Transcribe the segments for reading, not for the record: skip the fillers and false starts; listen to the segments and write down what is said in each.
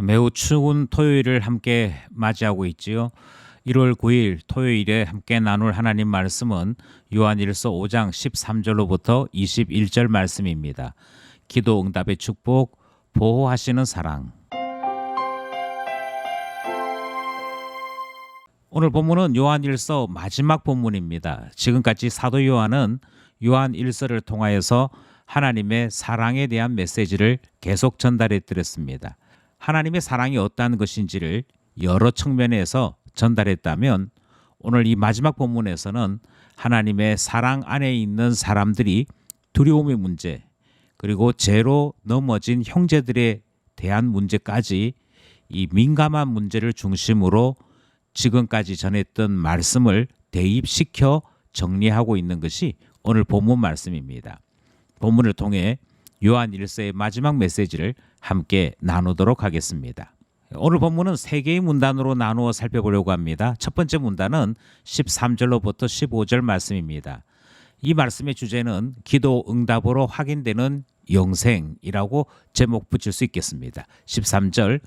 매우 추운 토요일을 함께 맞이하고 있지요. 1월 9일 토요일에 함께 나눌 하나님 말씀은 요한일서 5장 13절로부터 21절 말씀입니다. 기도 응답의 축복, 보호하시는 사랑. 오늘 본문은 요한일서 마지막 본문입니다. 지금까지 사도 요한은 요한일서를 통하여서 하나님의 사랑에 대한 메시지를 계속 전달해 드렸습니다. 하나님의 사랑이 어떠한 것인지를 여러 측면에서 전달했다면 오늘 이 마지막 본문에서는 하나님의 사랑 안에 있는 사람들이 두려움의 문제, 그리고 죄로 넘어진 형제들에 대한 문제까지 이 민감한 문제를 중심으로 지금까지 전했던 말씀을 대입시켜 정리하고 있는 것이 오늘 본문 말씀입니다. 본문을 통해 요한 1서의 마지막 메시지를 함께 나누도록 하겠습니다. 오늘 본문은 3개의 문단으로 나누어 살펴보려고 합니다. 첫 번째 문단은 13절로부터 15절 말씀입니다. 이 말씀의 주제는 기도 응답으로 확인되는 영생이라고 제목 붙일 수 있겠습니다. 13절,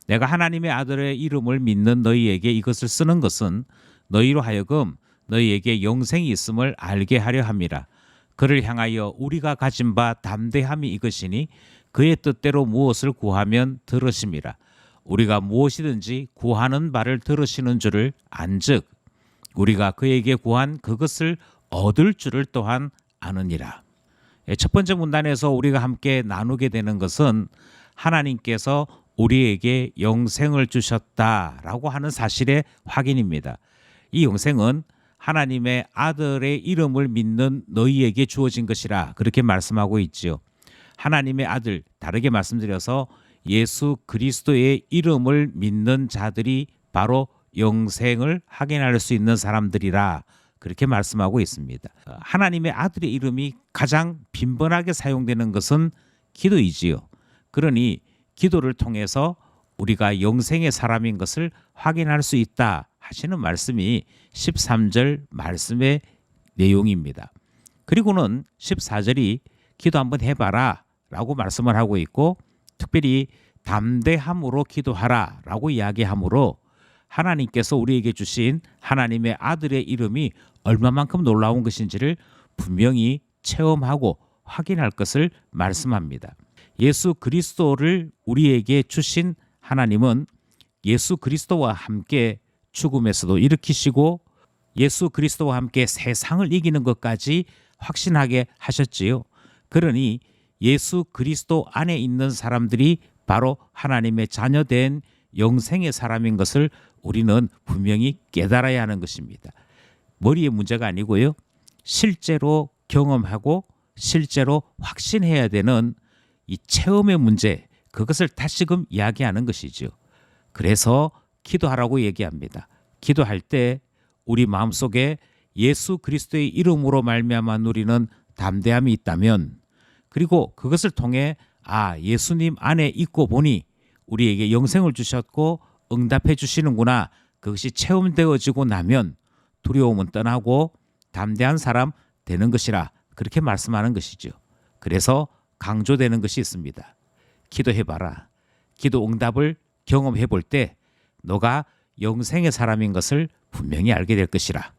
내가 하나님의 아들의 이름을 믿는 너희에게 이것을 쓰는 것은 너희로 하여금 너희에게 영생이 있음을 알게 하려 함이라. 그를 향하여 우리가 가진 바 담대함이 이것이니 그의 뜻대로 무엇을 구하면 들으심이라. 우리가 무엇이든지 구하는 바를 들으시는 줄을 안즉 우리가 그에게 구한 그것을 얻을 줄을 또한 아느니라. 첫 번째 문단에서 우리가 함께 나누게 되는 것은 하나님께서 우리에게 영생을 주셨다라고 하는 사실의 확인입니다. 이 영생은 하나님의 아들의 이름을 믿는 너희에게 주어진 것이라 그렇게 말씀하고 있지요. 하나님의 아들, 다르게 말씀드려서 예수 그리스도의 이름을 믿는 자들이 바로 영생을 확인할 수 있는 사람들이라 그렇게 말씀하고 있습니다. 하나님의 아들의 이름이 가장 빈번하게 사용되는 것은 기도이지요. 그러니 기도를 통해서 우리가 영생의 사람인 것을 확인할 수 있다 하시는 말씀이 13절 말씀의 내용입니다. 그리고는 14절이 기도 한번 해봐라 라고 말씀을 하고 있고, 특별히 담대함으로 기도하라 라고 이야기하므로 하나님께서 우리에게 주신 하나님의 아들의 이름이 얼마만큼 놀라운 것인지를 분명히 체험하고 확인할 것을 말씀합니다. 예수 그리스도를 우리에게 주신 하나님은 예수 그리스도와 함께 죽음에서도 일으키시고 예수 그리스도와 함께 세상을 이기는 것까지 확신하게 하셨지요. 그러니 예수 그리스도 안에 있는 사람들이 바로 하나님의 자녀된 영생의 사람인 것을 우리는 분명히 깨달아야 하는 것입니다. 머리의 문제가 아니고요. 실제로 경험하고 실제로 확신해야 되는 이 체험의 문제, 그것을 다시금 이야기하는 것이죠. 그래서 기도하라고 얘기합니다. 기도할 때 우리 마음속에 예수 그리스도의 이름으로 말미암아 누리는 담대함이 있다면, 그리고 그것을 통해 예수님 안에 있고 보니 우리에게 영생을 주셨고 응답해 주시는구나, 그것이 체험되어지고 나면 두려움은 떠나고 담대한 사람 되는 것이라 그렇게 말씀하는 것이죠. 그래서 강조되는 것이 있습니다. 기도해봐라. 기도 응답을 경험해 볼 때 너가 영생의 사람인 것을 분명히 알게 될 것이라.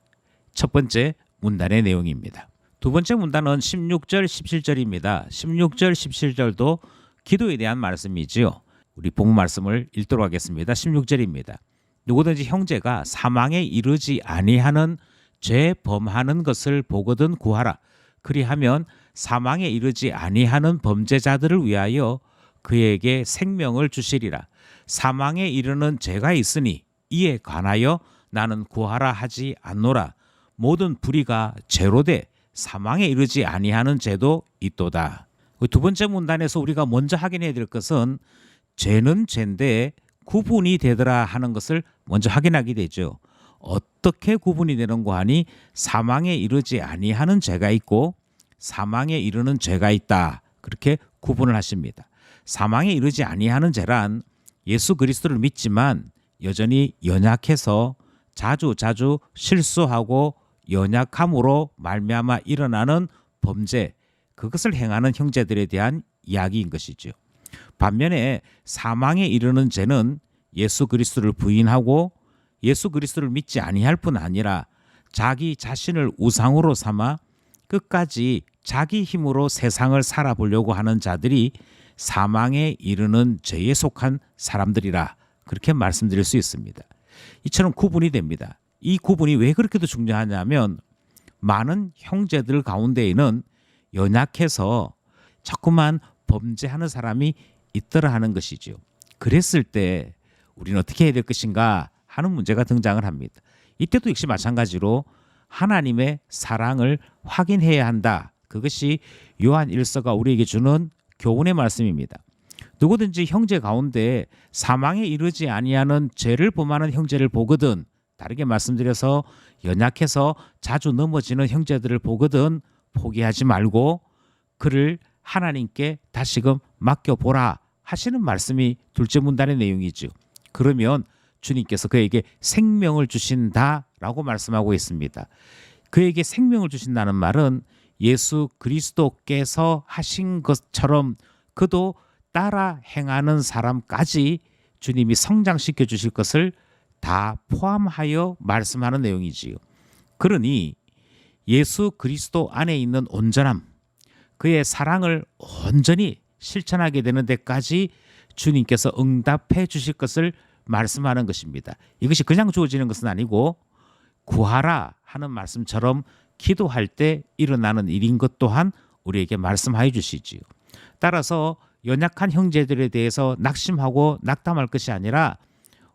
첫 번째 문단의 내용입니다. 두 번째 문단은 16절, 17절입니다. 16절, 17절도 기도에 대한 말씀이지요. 우리 본문 말씀을 읽도록 하겠습니다. 16절입니다. 누구든지 형제가 사망에 이르지 아니하는 죄 범하는 것을 보거든 구하라. 그리하면 사망에 이르지 아니하는 범죄자들을 위하여 그에게 생명을 주시리라. 사망에 이르는 죄가 있으니 이에 관하여 나는 구하라 하지 않노라. 모든 불의가 죄로 돼 사망에 이르지 아니하는 죄도 있도다. 두 번째 문단에서 우리가 먼저 확인해야 될 것은 죄는 죄인데 구분이 되더라 하는 것을 먼저 확인하게 되죠. 어떻게 구분이 되는가 하니 사망에 이르지 아니하는 죄가 있고 사망에 이르는 죄가 있다. 그렇게 구분을 하십니다. 사망에 이르지 아니하는 죄란 예수 그리스도를 믿지만 여전히 연약해서 자주 실수하고 연약함으로 말미암아 일어나는 범죄, 그것을 행하는 형제들에 대한 이야기인 것이죠. 반면에 사망에 이르는 죄는 예수 그리스도를 부인하고 예수 그리스도를 믿지 아니할 뿐 아니라 자기 자신을 우상으로 삼아 끝까지 자기 힘으로 세상을 살아보려고 하는 자들이 사망에 이르는 죄에 속한 사람들이라 그렇게 말씀드릴 수 있습니다. 이처럼 구분이 됩니다. 이 구분이 왜 그렇게도 중요하냐면 많은 형제들 가운데에는 연약해서 자꾸만 범죄하는 사람이 있더라 하는 것이죠. 그랬을 때 우리는 어떻게 해야 될 것인가 하는 문제가 등장을 합니다. 이때도 역시 마찬가지로 하나님의 사랑을 확인해야 한다. 그것이 요한 1서가 우리에게 주는 교훈의 말씀입니다. 누구든지 형제 가운데 사망에 이르지 아니하는 죄를 범하는 형제를 보거든, 다르게 말씀드려서 연약해서 자주 넘어지는 형제들을 보거든 포기하지 말고 그를 하나님께 다시금 맡겨보라 하시는 말씀이 둘째 문단의 내용이죠. 그러면 주님께서 그에게 생명을 주신다라고 말씀하고 있습니다. 그에게 생명을 주신다는 말은 예수 그리스도께서 하신 것처럼 그도 따라 행하는 사람까지 주님이 성장시켜 주실 것을 다 포함하여 말씀하는 내용이지요. 그러니 예수 그리스도 안에 있는 온전함, 그의 사랑을 온전히 실천하게 되는 데까지 주님께서 응답해 주실 것을 말씀하는 것입니다. 이것이 그냥 주어지는 것은 아니고 구하라 하는 말씀처럼 기도할 때 일어나는 일인 것 또한 우리에게 말씀하여 주시지요. 따라서 연약한 형제들에 대해서 낙심하고 낙담할 것이 아니라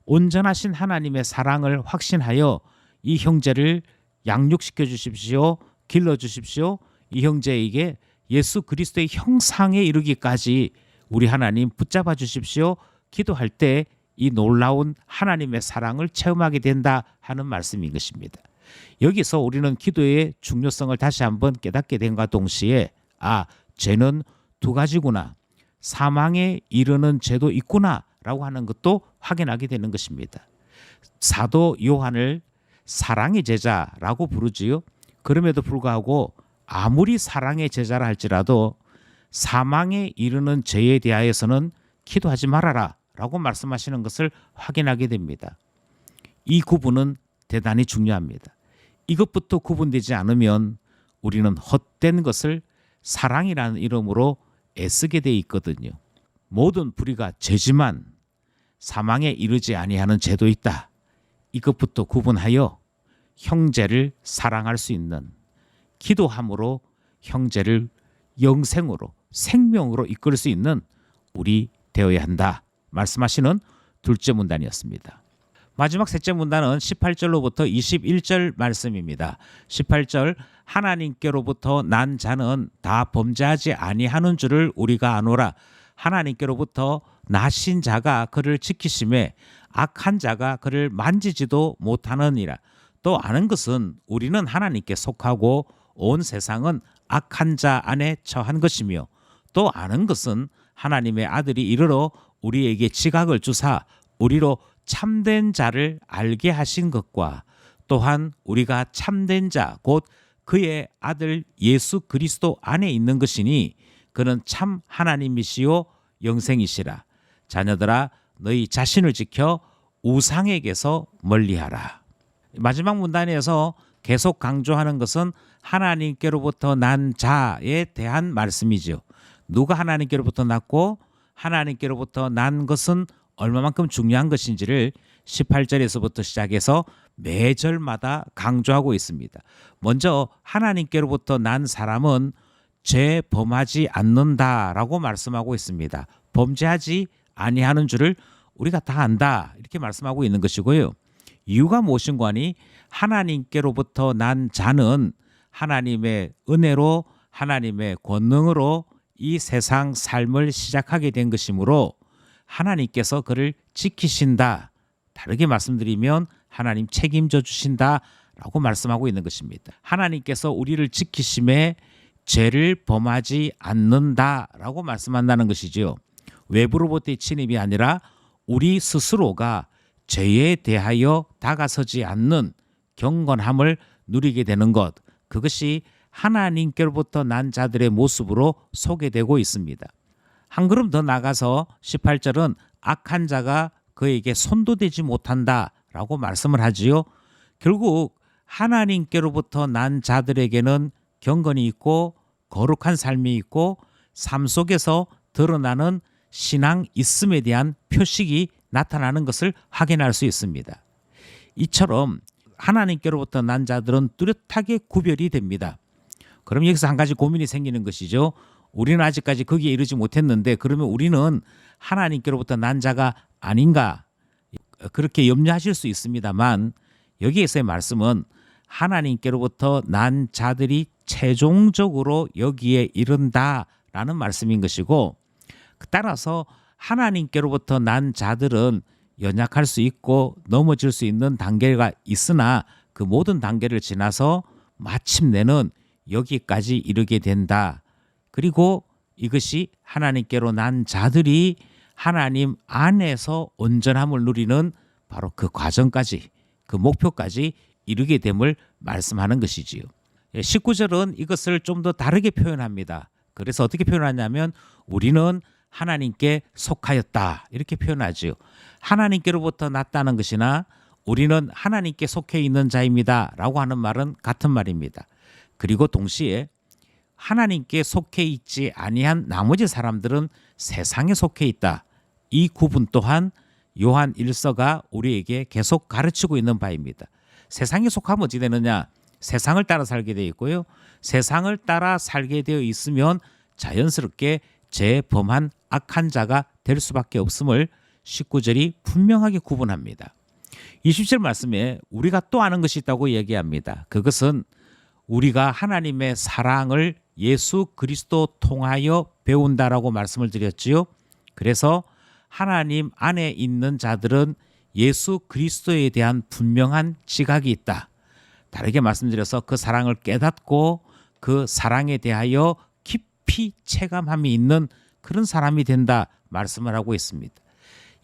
온전하신 하나님의 사랑을 확신하여 이 형제를 양육시켜 주십시오. 길러 주십시오. 이 형제에게 예수 그리스도의 형상에 이르기까지 우리 하나님 붙잡아 주십시오. 기도할 때 이 놀라운 하나님의 사랑을 체험하게 된다 하는 말씀인 것입니다. 여기서 우리는 기도의 중요성을 다시 한번 깨닫게 된과 동시에 죄는 두 가지구나. 사망에 이르는 죄도 있구나라고 하는 것도 확인하게 되는 것입니다. 사도 요한을 사랑의 제자라고 부르지요. 그럼에도 불구하고 아무리 사랑의 제자라 할지라도 사망에 이르는 죄에 대하여서는 기도하지 말아라 라고 말씀하시는 것을 확인하게 됩니다. 이 구분은 대단히 중요합니다. 이것부터 구분되지 않으면 우리는 헛된 것을 사랑이라는 이름으로 애쓰게 돼 있거든요. 모든 불의가 죄지만 사망에 이르지 아니하는 죄도 있다. 이것부터 구분하여 형제를 사랑할 수 있는, 기도함으로 형제를 영생으로 생명으로 이끌 수 있는 우리 되어야 한다 말씀하시는 둘째 문단이었습니다. 마지막 셋째 문단은 18절로부터 21절 말씀입니다. 18절 하나님께로부터 난 자는 다 범죄하지 아니하는 줄을 우리가 아노라. 하나님께로부터 나신 자가 그를 지키심에 악한 자가 그를 만지지도 못하느니라. 또 아는 것은 우리는 하나님께 속하고 온 세상은 악한 자 안에 처한 것이며, 또 아는 것은 하나님의 아들이 이르러 우리에게 지각을 주사 우리로 참된 자를 알게 하신 것과 또한 우리가 참된 자 곧 그의 아들 예수 그리스도 안에 있는 것이니 그는 참 하나님이시요 영생이시라. 자녀들아 너희 자신을 지켜 우상에게서 멀리하라. 마지막 문단에서 계속 강조하는 것은 하나님께로부터 난 자에 대한 말씀이죠. 누가 하나님께로부터 났고 하나님께로부터 난 것은 얼마만큼 중요한 것인지를 18절에서부터 시작해서 매 절마다 강조하고 있습니다. 먼저 하나님께로부터 난 사람은 죄 범하지 않는다라고 말씀하고 있습니다. 범죄하지 아니하는 줄을 우리가 다 안다 이렇게 말씀하고 있는 것이고요. 이유가 무엇인가 하니 하나님께로부터 난 자는 하나님의 은혜로 하나님의 권능으로 이 세상 삶을 시작하게 된 것이므로 하나님께서 그를 지키신다. 다르게 말씀드리면 하나님 책임져 주신다라고 말씀하고 있는 것입니다. 하나님께서 우리를 지키심에 죄를 범하지 않는다라고 말씀한다는 것이지요. 외부로부터의 침입이 아니라 우리 스스로가 죄에 대하여 다가서지 않는 경건함을 누리게 되는 것, 그것이 하나님께로부터 난 자들의 모습으로 소개되고 있습니다. 한 걸음 더 나가서 18절은 악한 자가 그에게 손도 대지 못한다라고 말씀을 하지요. 결국 하나님께로부터 난 자들에게는 경건이 있고 거룩한 삶이 있고 삶 속에서 드러나는 신앙 있음에 대한 표식이 나타나는 것을 확인할 수 있습니다. 이처럼 하나님께로부터 난 자들은 뚜렷하게 구별이 됩니다. 그럼 여기서 한 가지 고민이 생기는 것이죠. 우리는 아직까지 거기에 이르지 못했는데 그러면 우리는 하나님께로부터 난 자가 아닌가? 그렇게 염려하실 수 있습니다만 여기에서의 말씀은 하나님께로부터 난 자들이 최종적으로 여기에 이른다라는 말씀인 것이고, 따라서 하나님께로부터 난 자들은 연약할 수 있고 넘어질 수 있는 단계가 있으나 그 모든 단계를 지나서 마침내는 여기까지 이르게 된다. 그리고 이것이 하나님께로 난 자들이 하나님 안에서 온전함을 누리는 바로 그 과정까지, 그 목표까지 이르게 됨을 말씀하는 것이지요. 19절은 이것을 좀 더 다르게 표현합니다. 그래서 어떻게 표현하냐면 우리는 하나님께 속하였다 이렇게 표현하지요. 하나님께로부터 났다는 것이나 우리는 하나님께 속해 있는 자입니다 라고 하는 말은 같은 말입니다. 그리고 동시에 하나님께 속해 있지 아니한 나머지 사람들은 세상에 속해 있다. 이 구분 또한 요한 1서가 우리에게 계속 가르치고 있는 바입니다. 세상에 속하면 어찌 되느냐? 세상을 따라 살게 되어 있고요. 세상을 따라 살게 되어 있으면 자연스럽게 죄범한 악한 자가 될 수밖에 없음을 19절이 분명하게 구분합니다. 20절 말씀에 우리가 또 아는 것이 있다고 얘기합니다. 그것은 우리가 하나님의 사랑을 예수 그리스도 통하여 배운다라고 말씀을 드렸지요. 그래서 하나님 안에 있는 자들은 예수 그리스도에 대한 분명한 지각이 있다. 다르게 말씀드려서 그 사랑을 깨닫고 그 사랑에 대하여 깊이 체감함이 있는 그런 사람이 된다 말씀을 하고 있습니다.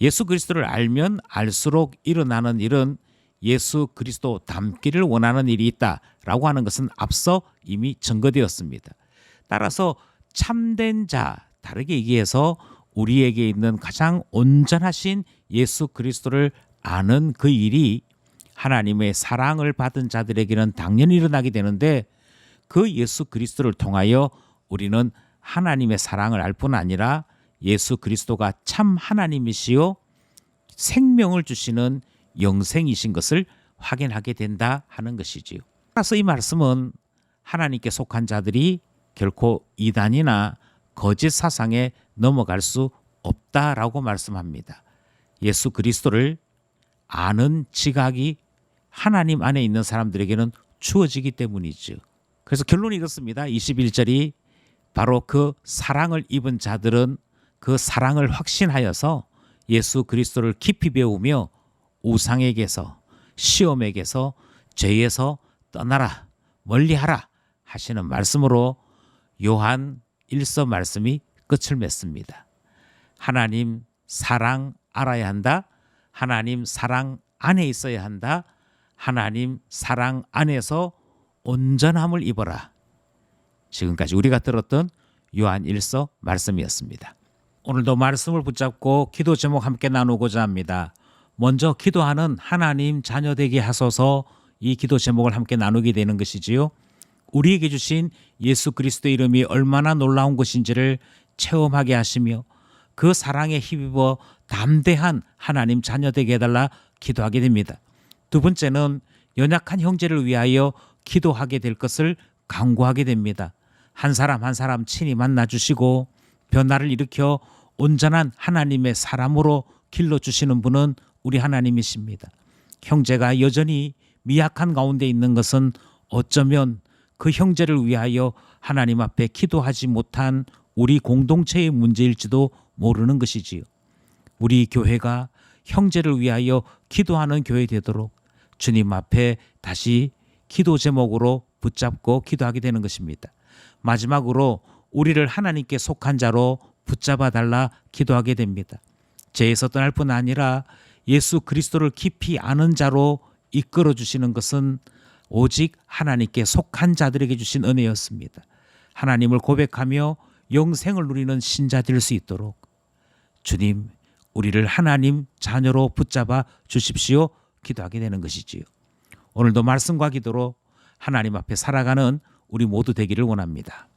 예수 그리스도를 알면 알수록 일어나는 일은 예수 그리스도 닮기를 원하는 일이 있다라고 하는 것은 앞서 이미 증거되었습니다. 따라서 참된 자, 다르게 얘기해서 우리에게 있는 가장 온전하신 예수 그리스도를 아는 그 일이 하나님의 사랑을 받은 자들에게는 당연히 일어나게 되는데, 그 예수 그리스도를 통하여 우리는 하나님의 사랑을 알 뿐 아니라 예수 그리스도가 참 하나님이시요 생명을 주시는 영생이신 것을 확인하게 된다 하는 것이지요. 따라서 이 말씀은 하나님께 속한 자들이 결코 이단이나 거짓 사상에 넘어갈 수 없다라고 말씀합니다. 예수 그리스도를 아는 지각이 하나님 안에 있는 사람들에게는 주어지기 때문이죠. 그래서 결론이 이렇습니다. 21절이 바로 그 사랑을 입은 자들은 그 사랑을 확신하여서 예수 그리스도를 깊이 배우며 우상에게서, 시험에게서, 죄에서 떠나라, 멀리하라 하시는 말씀으로 요한 1서 말씀이 끝을 맺습니다. 하나님 사랑 알아야 한다. 하나님 사랑 안에 있어야 한다. 하나님 사랑 안에서 온전함을 입어라. 지금까지 우리가 들었던 요한 1서 말씀이었습니다. 오늘도 말씀을 붙잡고 기도 제목 함께 나누고자 합니다. 먼저 기도하는 하나님 자녀 되게 하소서. 이 기도 제목을 함께 나누게 되는 것이지요. 우리에게 주신 예수 그리스도 이름이 얼마나 놀라운 것인지를 체험하게 하시며 그 사랑에 힘입어 담대한 하나님 자녀 되게 해달라 기도하게 됩니다. 두 번째는 연약한 형제를 위하여 기도하게 될 것을 간구하게 됩니다. 한 사람 한 사람 친히 만나주시고 변화를 일으켜 온전한 하나님의 사람으로 길러주시는 분은 우리 하나님이십니다. 형제가 여전히 미약한 가운데 있는 것은 어쩌면 그 형제를 위하여 하나님 앞에 기도하지 못한 우리 공동체의 문제일지도 모르는 것이지요. 우리 교회가 형제를 위하여 기도하는 교회 되도록 주님 앞에 다시 기도 제목으로 붙잡고 기도하게 되는 것입니다. 마지막으로 우리를 하나님께 속한 자로 붙잡아 달라 기도하게 됩니다. 죄에서 떠날 뿐 아니라 예수 그리스도를 깊이 아는 자로 이끌어 주시는 것은 오직 하나님께 속한 자들에게 주신 은혜였습니다. 하나님을 고백하며 영생을 누리는 신자 될 수 있도록 주님, 우리를 하나님 자녀로 붙잡아 주십시오 기도하게 되는 것이지요. 오늘도 말씀과 기도로 하나님 앞에 살아가는 우리 모두 되기를 원합니다.